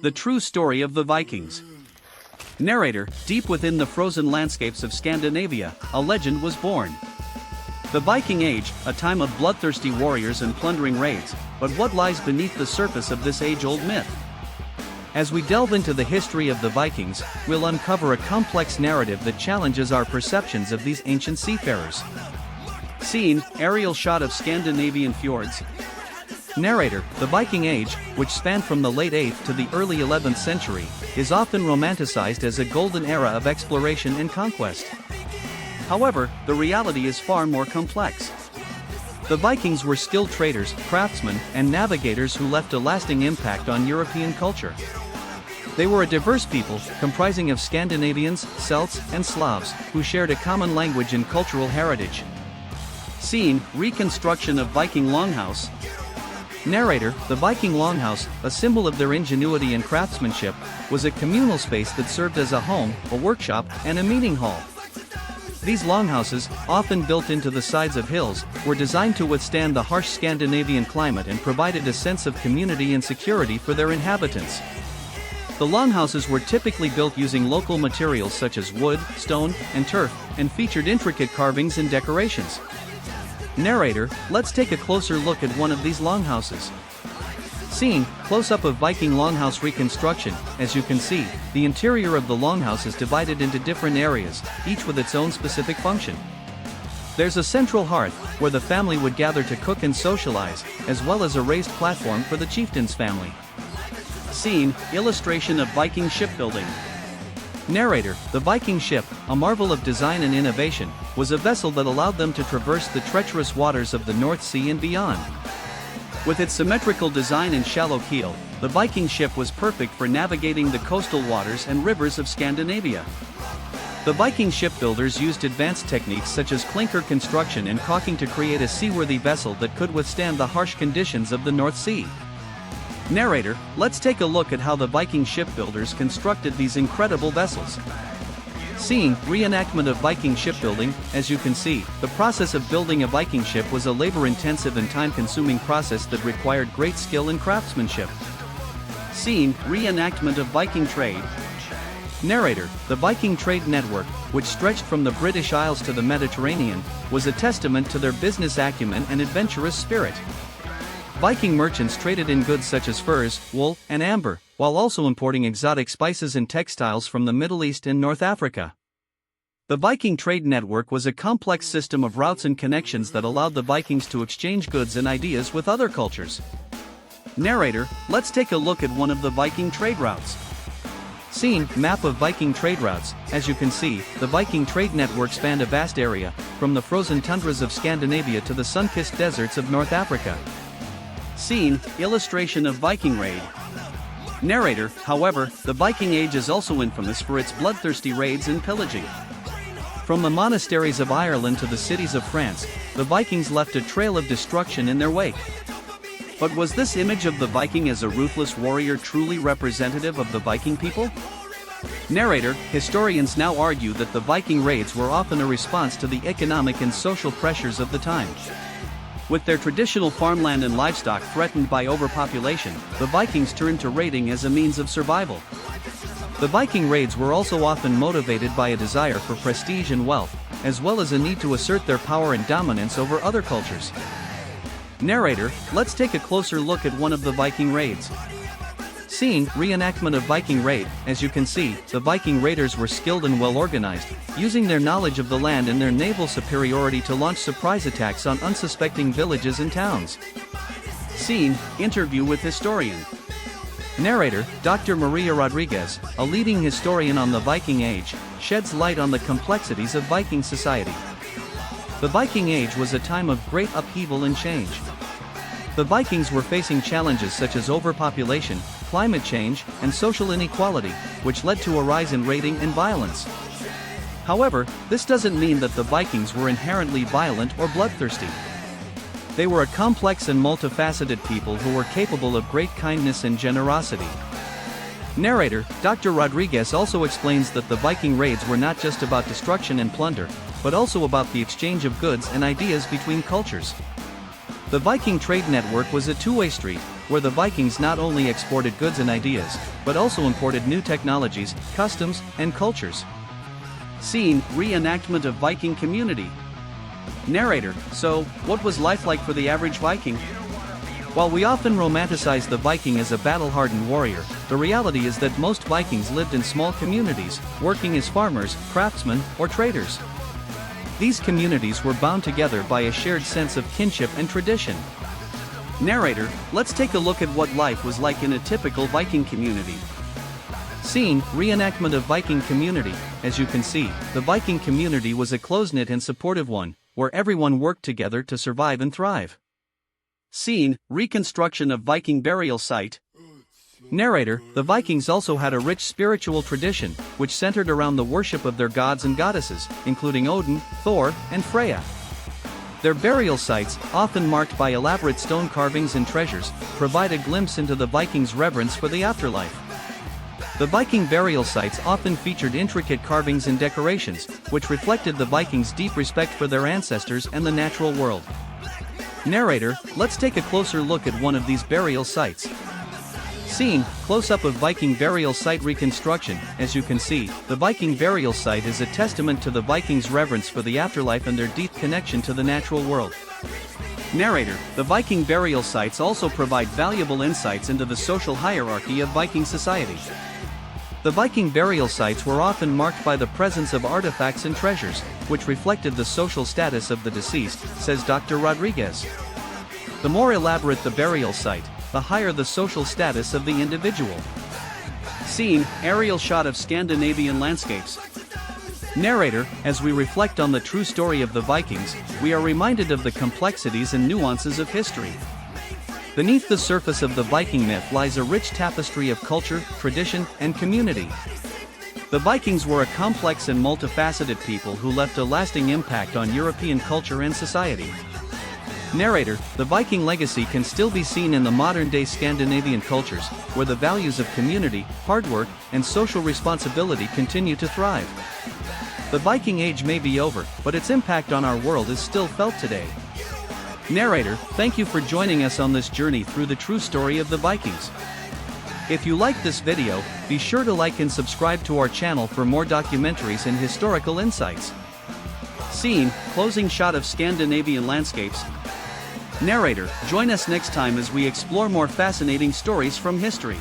The true story of the Vikings. Narrator, deep within the frozen landscapes of Scandinavia, a legend was born. The Viking Age, a time of bloodthirsty warriors and plundering raids, but what lies beneath the surface of this age-old myth? As we delve into the history of the Vikings, we'll uncover a complex narrative that challenges our perceptions of these ancient seafarers. Scene, aerial shot of Scandinavian fjords. Narrator, the Viking Age, which spanned from the late 8th to the early 11th century, is often romanticized as a golden era of exploration and conquest. However, the reality is far more complex. The Vikings were skilled traders, craftsmen, and navigators who left a lasting impact on European culture. They were a diverse people, comprising of Scandinavians, Celts, and Slavs, who shared a common language and cultural heritage. Scene, reconstruction of Viking longhouse. Narrator, the Viking longhouse, a symbol of their ingenuity and craftsmanship, was a communal space that served as a home, a workshop, and a meeting hall. These longhouses, often built into the sides of hills, were designed to withstand the harsh Scandinavian climate and provided a sense of community and security for their inhabitants. The longhouses were typically built using local materials such as wood, stone, and turf, and featured intricate carvings and decorations. Narrator, let's take a closer look at one of these longhouses. Scene, close-up of Viking longhouse reconstruction. As you can see, the interior of the longhouse is divided into different areas, each with its own specific function. There's a central hearth, where the family would gather to cook and socialize, as well as a raised platform for the chieftain's family. Scene, illustration of Viking shipbuilding. Narrator, the Viking ship, a marvel of design and innovation, was a vessel that allowed them to traverse the treacherous waters of the North Sea and beyond. With its symmetrical design and shallow keel, the Viking ship was perfect for navigating the coastal waters and rivers of Scandinavia. The Viking shipbuilders used advanced techniques such as clinker construction and caulking to create a seaworthy vessel that could withstand the harsh conditions of the North Sea. Narrator, let's take a look at how the Viking shipbuilders constructed these incredible vessels. Scene, reenactment of Viking shipbuilding. As you can see, the process of building a Viking ship was a labor-intensive and time-consuming process that required great skill and craftsmanship. Scene, reenactment of Viking trade. Narrator, the Viking trade network, which stretched from the British Isles to the Mediterranean, was a testament to their business acumen and adventurous spirit. Viking merchants traded in goods such as furs, wool, and amber, while also importing exotic spices and textiles from the Middle East and North Africa. The Viking trade network was a complex system of routes and connections that allowed the Vikings to exchange goods and ideas with other cultures. Narrator, let's take a look at one of the Viking trade routes. Scene, map of Viking trade routes. As you can see, the Viking trade network spanned a vast area, from the frozen tundras of Scandinavia to the sun-kissed deserts of North Africa. Scene, illustration of Viking raid. Narrator, however, the Viking Age is also infamous for its bloodthirsty raids and pillaging. From the monasteries of Ireland to the cities of France, the Vikings left a trail of destruction in their wake. But was this image of the Viking as a ruthless warrior truly representative of the Viking people? Narrator, historians now argue that the Viking raids were often a response to the economic and social pressures of the time. With their traditional farmland and livestock threatened by overpopulation, the Vikings turned to raiding as a means of survival. The Viking raids were also often motivated by a desire for prestige and wealth, as well as a need to assert their power and dominance over other cultures. Narrator, let's take a closer look at one of the Viking raids. Scene, reenactment of Viking raid. As you can see, the Viking raiders were skilled and well organized, using their knowledge of the land and their naval superiority to launch surprise attacks on unsuspecting villages and towns. Scene, interview with historian. Narrator, Dr. Maria Rodriguez, a leading historian on the Viking Age, sheds light on the complexities of Viking society. The Viking Age was a time of great upheaval and change. The Vikings were facing challenges such as overpopulation, climate change, and social inequality, which led to a rise in raiding and violence. However, this doesn't mean that the Vikings were inherently violent or bloodthirsty. They were a complex and multifaceted people who were capable of great kindness and generosity. Narrator, Dr. Rodriguez also explains that the Viking raids were not just about destruction and plunder, but also about the exchange of goods and ideas between cultures. The Viking trade network was a two-way street, where the Vikings not only exported goods and ideas, but also imported new technologies, customs, and cultures. Scene: reenactment of Viking community. Narrator: so, what was life like for the average Viking? While we often romanticize the Viking as a battle-hardened warrior, the reality is that most Vikings lived in small communities, working as farmers, craftsmen, or traders. These communities were bound together by a shared sense of kinship and tradition. Narrator: let's take a look at what life was like in a typical Viking community. Scene: reenactment of Viking community. As you can see, the Viking community was a close-knit and supportive one, where everyone worked together to survive and thrive. Scene: reconstruction of Viking burial site. Narrator: the Vikings also had a rich spiritual tradition, which centered around the worship of their gods and goddesses, including Odin, Thor, and Freya. Their burial sites, often marked by elaborate stone carvings and treasures, provide a glimpse into the Vikings' reverence for the afterlife. The Viking burial sites often featured intricate carvings and decorations, which reflected the Vikings' deep respect for their ancestors and the natural world. Narrator: let's take a closer look at one of these burial sites. Scene: close-up of Viking burial site reconstruction. As you can see, the Viking burial site is a testament to the Vikings' reverence for the afterlife and their deep connection to the natural world. Narrator: the Viking burial sites also provide valuable insights into the social hierarchy of Viking society. The Viking burial sites were often marked by the presence of artifacts and treasures, which reflected the social status of the deceased, says Dr. Rodriguez. The more elaborate the burial site, the higher the social status of the individual. Scene: aerial shot of Scandinavian landscapes. Narrator: as we reflect on the true story of the Vikings, we are reminded of the complexities and nuances of history. Beneath the surface of the Viking myth lies a rich tapestry of culture, tradition, and community. The Vikings were a complex and multifaceted people who left a lasting impact on European culture and society. Narrator: the Viking legacy can still be seen in the modern-day Scandinavian cultures, where the values of community, hard work, and social responsibility continue to thrive. The Viking Age may be over, but its impact on our world is still felt today. Narrator: thank you for joining us on this journey through the true story of the Vikings. If you liked this video, be sure to like and subscribe to our channel for more documentaries and historical insights. Scene: closing shot of Scandinavian landscapes. Narrator: join us next time as we explore more fascinating stories from history.